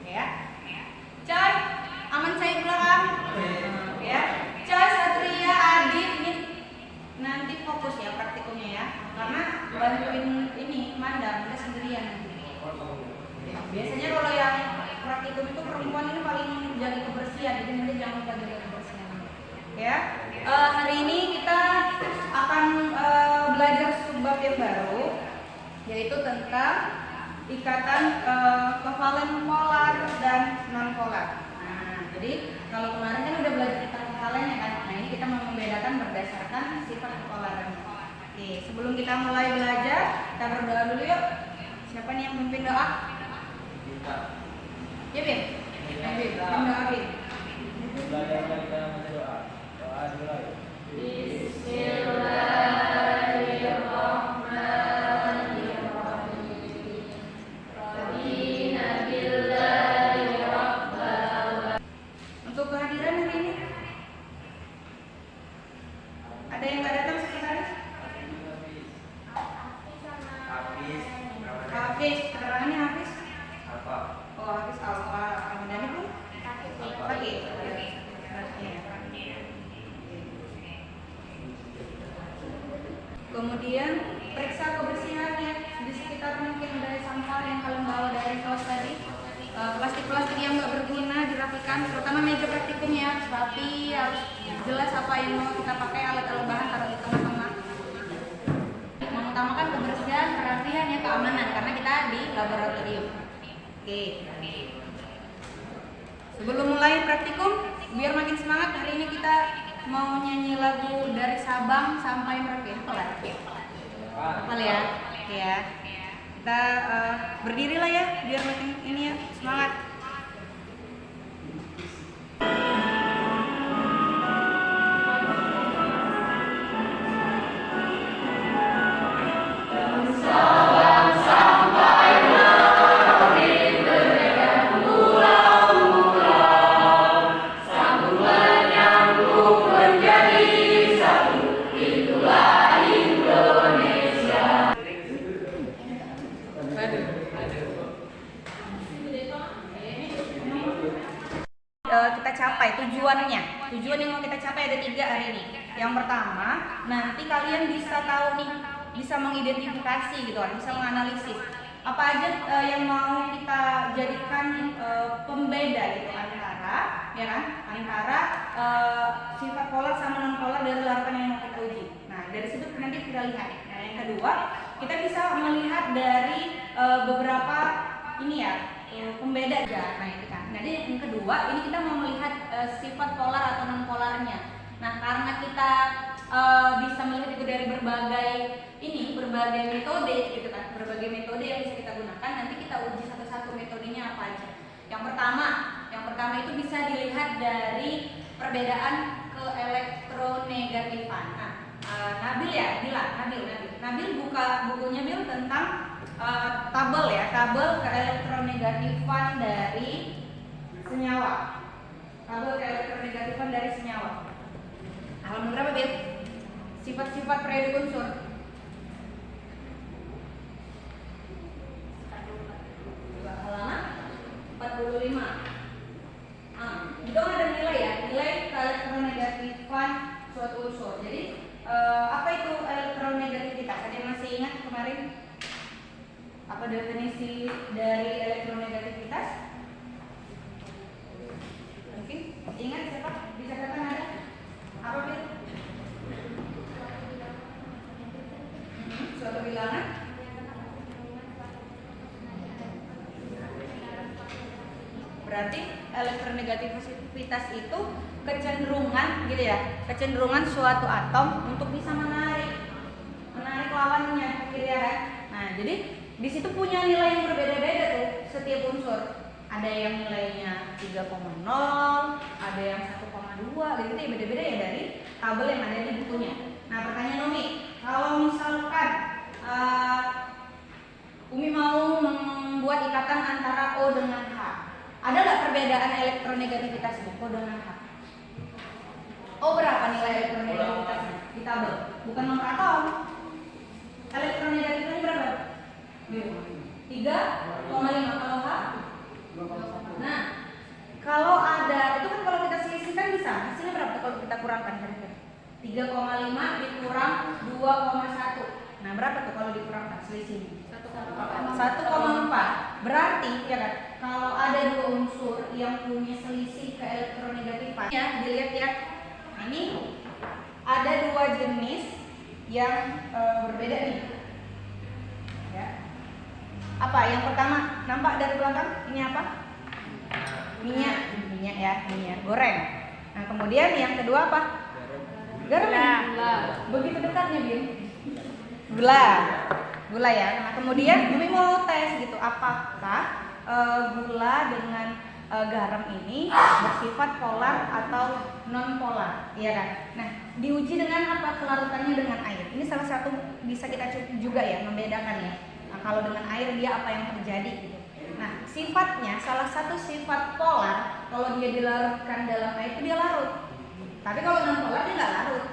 Ya. Coy, aman saya belakang. Ya. Coy, Satria, Adi, ini nanti fokus ya praktikumnya ya. Karena bantuin ini mandang, kita sendirian nanti. Biasanya kalau yang praktikum itu perempuan ini paling jaga kebersihan, jadi nanti jangan lupa jaga kebersihan. Ya. Hari ini kita akan belajar subbab yang baru, yaitu tentang ikatan kovalen polar dan non polar. Nah, jadi kalau kemarin kan udah belajar tentang kovalen ya kan. Nah, ini kita mau membedakan berdasarkan sifat kopolarannya. Oke, sebelum kita mulai belajar, kita berdoa dulu yuk. Siapa nih yang memimpin doa? Ya, Bin. Bin, doa Bin. Belajar kita baca doa. Doa dimulai. Untuk kehadiran hari ini ada yang nggak datang sekretaris? Hafiz, keterangannya Hafiz? Apa? Oh, Hafiz Al-Ramadhani pun? Pagi. Kemudian periksa kebersihannya di sekitar mungkin dari sampah yang kalian bawa dari kaos tadi. Plastik-plastik yang nggak berguna dirapikan, terutama meja praktikumnya harus rapi, harus jelas apa yang mau kita pakai, alat-alat bahan taruh di tengah-tengah. Mengutamakan kebersihan, kerapian ya, keamanan karena kita di laboratorium. Oke. Sebelum mulai praktikum, biar makin semangat, hari ini kita mau nyanyi lagu dari Sabang sampai Merauke. Hafal ya? Ya. Kita berdirilah ya, biar makin ini ya, semangat. Kita capai tujuan yang mau kita capai ada 3 hari ini. Yang pertama, nanti kalian bisa tahu nih, bisa mengidentifikasi gitu kan, bisa menganalisis apa aja yang mau kita jadikan pembeda gitu antara ya kan, antara sifat polar sama non polar dari larutan yang mau kita uji. Nah, dari situ nanti kita lihat. Nah, yang kedua, kita bisa melihat dari beberapa ini ya, pembeda ya. Nah, itu kan. Jadi yang kedua, ini kita mau melihat sifat polar atau non polarnya. Nah, karena kita bisa melihat itu dari berbagai metode gitu kan, berbagai metode yang bisa kita gunakan. Nanti kita uji satu-satu metodenya apa aja. Yang pertama itu bisa dilihat dari perbedaan keelektronegatifan. Nah, Nabil buka bukunya Bil tentang tabel keelektronegatifan dari senyawa. Tabel keelektronegatifan dari senyawa. Halaman berapa, Bil? Sifat-sifat periodik unsur. Halaman 45. Itu ada nilai ya, nilai keelektronegatifan suatu unsur. Jadi apa itu elektronegativitas? Ada yang masih ingat kemarin? Apa definisi dari elektronegativitas? Mungkin ingat siapa? Bisa katakan ada? Apa Bil? Suatu bilangan? Berarti elektronegativitas itu kecenderungan gitu ya, kecenderungan suatu atom untuk bisa menarik lawannya, gitu ya kan? Nah, jadi di situ punya nilai yang berbeda-beda tuh setiap unsur. Ada yang nilainya 3,0, ada yang 1,2, gitu ya, beda-beda ya dari tabel yang ada di bukunya. Nah, pertanyaan Umi, kalau misalkan Umi mau membuat ikatan antara O dengan H, ada nggak perbedaan elektronegativitas O dengan H? O berapa nilai elektronegativitasnya di tabel? Bukan nomor atom. Elektronegativitasnya berapa? 3,5 kalau H. Nah, kalau ada itu kan kalau kita selisihkan bisa. Hasilnya berapa tuh kalau kita kurangkan kira-kira? 3,5 dikurang 2,1. Nah, berapa tuh kalau dikurangkan selisihnya? 1,4. Berarti ya kan, kalau ada dua unsur yang punya selisih keelektronegatifan, ya dilihat ya. Nah, ini ada dua jenis yang berbeda nih. Ya. Apa? Yang pertama, nampak dari belakang ini apa? Minyak ya, minyak goreng. Nah, kemudian yang kedua apa? Garam. Begitu dekatnya, Bim. Gula ya. Nah, kemudian kami mau tes gitu, apakah gula dengan garam ini bersifat polar atau non polar, iya kan? Nah, diuji dengan apa? Kelarutannya dengan air. Ini salah satu bisa kita juga ya membedakan ya. Nah, kalau dengan air dia apa yang terjadi gitu. Nah, sifatnya salah satu sifat polar kalau dia dilarutkan dalam air itu dia larut. Tapi kalau non polar dia nggak larut.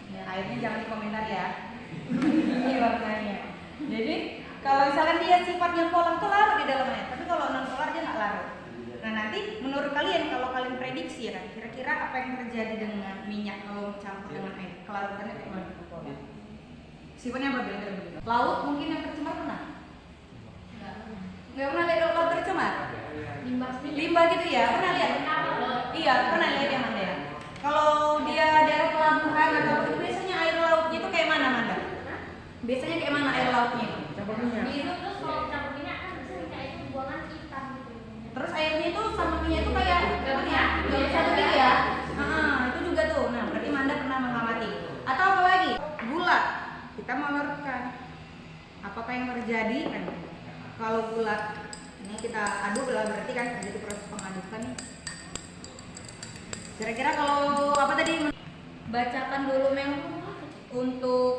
Ya, airnya jangan dikomentar ya. Ini warnanya. Jadi kalau misalkan dia sifatnya polar tuh larut di dalam air, tapi kalau non polar dia nggak larut. Nah, nanti menurut kalian kalau kalian prediksi ya kan, kira-kira apa yang terjadi dengan minyak kalau campur dengan air? Kelarutannya kayak mana? Sifatnya berbeda. Laut mungkin yang tercemar pernah? Nggak pernah lihat laut tercemar? Limbah gitu ya? Pernah lihat? Iya, pernah lihat yang mana ya? Kalau dia daerah pelabuhan atau itu biasanya air lautnya itu kayak mana, Manda? Biasanya kayak mana air lautnya? Campur minyak. Terus kalau campur minyak kan biasanya minyak itu buangan hitam gitu. Terus airnya itu sama minyak itu kayak apa ya? Gak satu gitu ya? Itu juga tuh. Nah, berarti Manda pernah mengamati. Atau apa lagi? Gula. Kita mau larutkan. Apakah yang terjadi kan? Kalau gula ini kita aduk lah, berarti kan terjadi proses pengadukan nih. Kira-kira kalau apa tadi? Bacakan dulu Mel untuk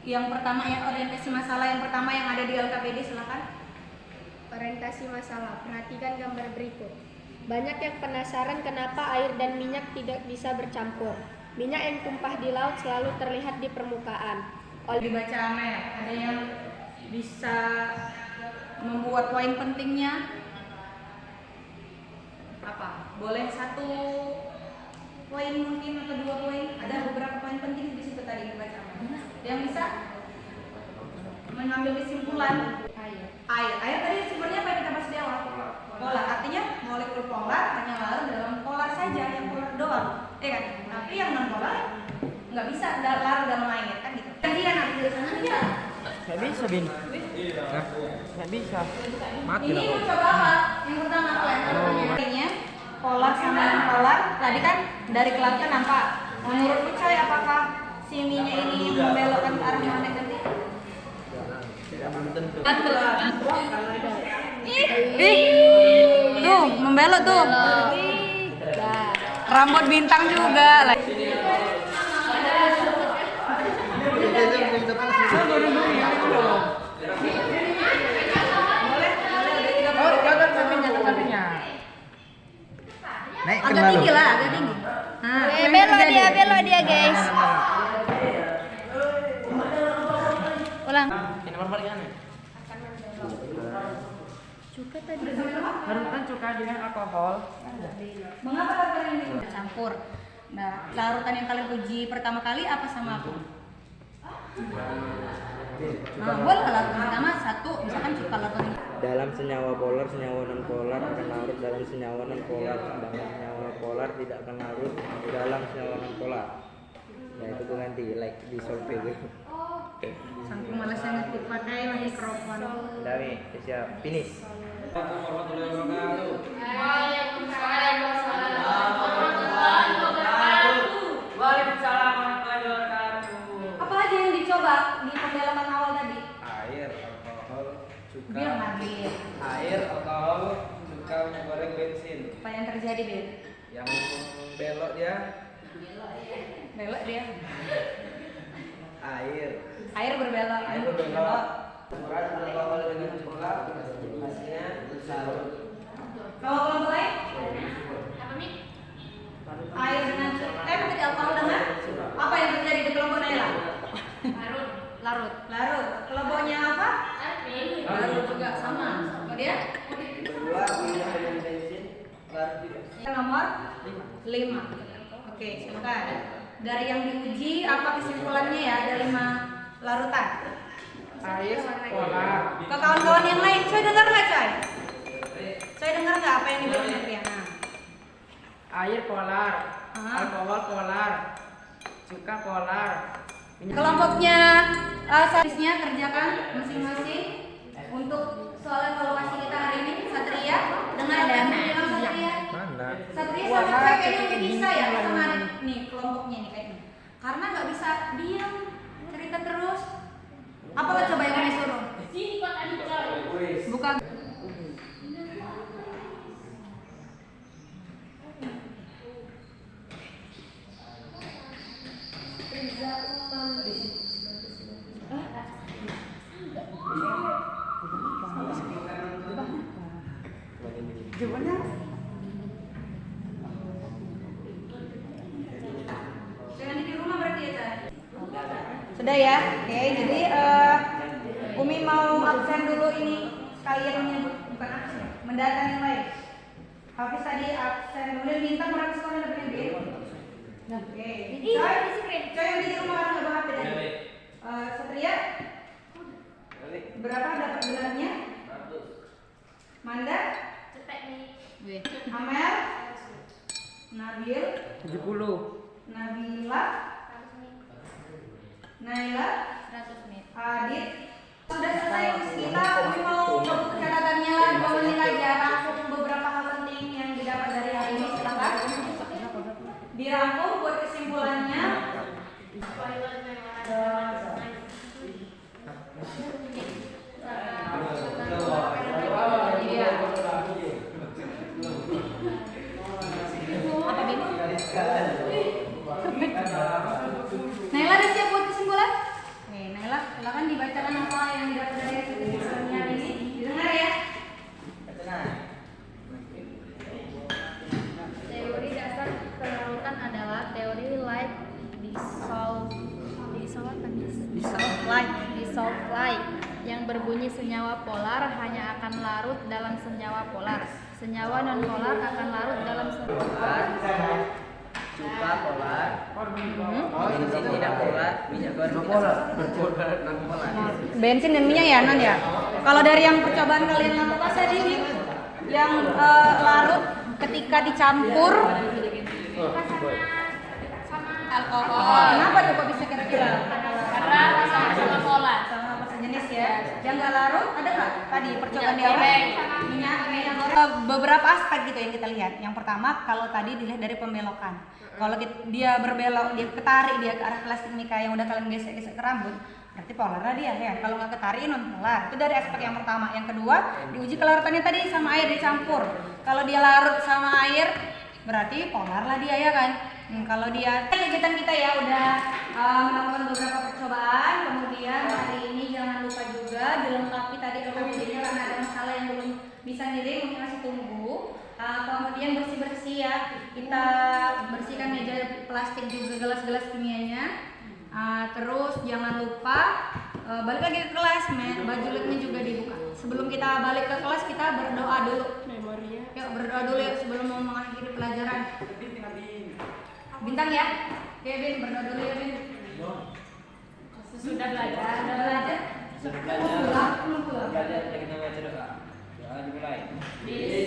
yang pertama ya, orientasi masalah yang pertama yang ada di LKPD, silakan. Orientasi masalah. Perhatikan gambar berikut. Banyak yang penasaran kenapa air dan minyak tidak bisa bercampur. Minyak yang tumpah di laut selalu terlihat di permukaan. Dibaca Amel, ada yang bisa membuat poin pentingnya? Apa? Boleh satu poin mungkin atau dua poin? Ada beberapa poin penting di situ tadi dibaca Amel. Yang bisa mengambil kesimpulan? Air tadi sumbernya apa yang kita bahas di awal? Polar. Artinya molekul polar hanya larut dalam polar saja, yang polar doang, ya kan? Tapi yang non polar nggak bisa larut dalam air kan gitu. Gantian nanti dari sana ya. Nggak bisa, Bin. Nah, nggak bisa. Mati Ini lah mau kau. coba apa? Yang pertama apa yang artinya polar sama non polar. Tadi kan dari kelapnya nampak. Menurutmu Coy, apakah si minyak ini membelokkan ke arah mana nanti? Belum tentu. Tuh, membelok tuh. Rambut bintang juga lah. Oh, jangan sampingnya. Naik Agak tinggi lah, agak tinggi. Nah, Belok dia guys. Ulang. Ini nomor balik kan? Cuka tadi. Larutkan cuka dengan alkohol. Mengapa larutan ini campur? Nah, larutan yang kalian uji pertama kali apa sama aku? Nah, boleh larutan pertama satu, misalkan cuka larutan ini. Dalam senyawa polar, senyawa non polar akan larut dalam senyawa non polar, sedangkan senyawa polar tidak akan larut dalam senyawa non polar. Ya itu gue ganti like di survei gue. Saking malasnya ngetik pakai mikrofon. Dari siap finish. Warahmatullahi wabarakatuh. Waalaikumsalam warahmatullahi wabarakatuh. Apa aja yang dicoba di pembelakan awal tadi? Air, alkohol, cuka. Biar Nabil. Air, alkohol, cuka, minyak goreng, bensin. Apa yang terjadi, Bil? Yang belok dia Belok dia. air. Air berbelok. Air berbelok. Ukuran alkohol dengan cuka, hasilnya larut. Kalau kelompok lain? Air dengan tadi alkohol dengan apa yang terjadi di kelompok Naila? Larut. Kelompoknya apa? Larut juga. juga sama. Kemudian Kedua, minyak dengan bensin larut juga. yang nomor 5. Oke, silakan. Dari yang diuji apa kesimpulannya ya? Ada 5 larutan. Air polar, Ke kawan-kawan yang lain, saya dengar nggak, Coy? Saya dengar nggak apa yang dibilang Triana? air polar, Ah. alkohol polar, cuka polar. Kelompoknya seharusnya kerjakan masing-masing untuk soal evaluasi kita hari ini. Satria, dengar apa yang dibilang Satria? Mana? Satria sama saya kayaknya udah bisa ya sama nih kelompoknya nih kayaknya. Karena nggak bisa diam cerita terus. Apa lo coba yang mau disuruh? Sini kok tadi jauh. Buka. Jangan di rumah berarti ya, Cak? Sudah ya? Oke, jadi Umi mau absen dulu ini sekalian menyebut, bukan absen, mendata yang lain. Hafiz tadi absen, kemudian bintang berapa sekolah dapat yang B? Oke, Coy yang di rumah orang nggak bawa HP tadi. Satria, berapa dapat gelarnya? Manda, Cepet nih. Amel, Nabil, 70. Nabila, 100 nih. Naila, 100 nih. Adit. Sudah selesai kuis kita, Umi mau cabut catatannya lah, 2 menit aja. Rangkum beberapa hal penting yang didapat dari hari ini, silakan. Dirangkum buat kesimpulannya. Iya. Apa Bin? Naila udah siap buat kesimpulan? Oke, Naila, silakan dibacakan apa yang didapat dari kesimpulannya hari ini. Didengar ya. Teori dasar kelautan adalah teori light dissolve light yang berbunyi senyawa polar hanya akan larut dalam senyawa polar. Senyawa non polar akan larut dalam senyawa polar. Cuka polar, bensin tidak polar, minyak goreng tidak berpolar, non polar. Bensin dan minyak ya, Nan ya. Kalau dari yang percobaan kalian lakukan tadi yang larut ketika dicampur alkohol. Kenapa tuh kok bisa kira-kira? Karena sama-sama polar. Sama apa sejenis ya. Yang nggak larut ada nggak tadi percobaan di awal? goreng. Minyak goreng. Beberapa aspek gitu yang kita lihat. Yang pertama kalau tadi dilihat dari pembelokan. Kalau dia berbelok, dia ketarik dia ke arah plastik mika yang udah kalian gesek-gesek ke rambut, berarti polar lah dia ya. Kalau nggak ketarik non polar. Itu dari aspek yang pertama. Yang kedua diuji kelarutannya tadi sama air dicampur. Kalau dia larut sama air berarti polar lah dia ya kan. Kalau dia kegiatan kita ya udah melakukan beberapa percobaan, kemudian hari ini jangan lupa juga dilengkapi tadi kemudiannya karena ada masalah yang belum bisa ngirim, mungkin masih tunggu. Kemudian bersih-bersih ya, kita bersihkan meja plastik juga, gelas-gelas kimianya. Terus jangan lupa balik lagi ke kelas, baju labnya juga dibuka. Sebelum kita balik ke kelas kita berdoa dulu. Yuk berdoa dulu yuk sebelum mau mengakhiri pelajaran. Bintang ya, Kevin berdoa dulu ya Bin. Sudah belajar. Sudah belajar? Sudah belajar. Belum pulang. Belajar kita baca doa. Doa dimulai. Bismillahirrahmanirrahim.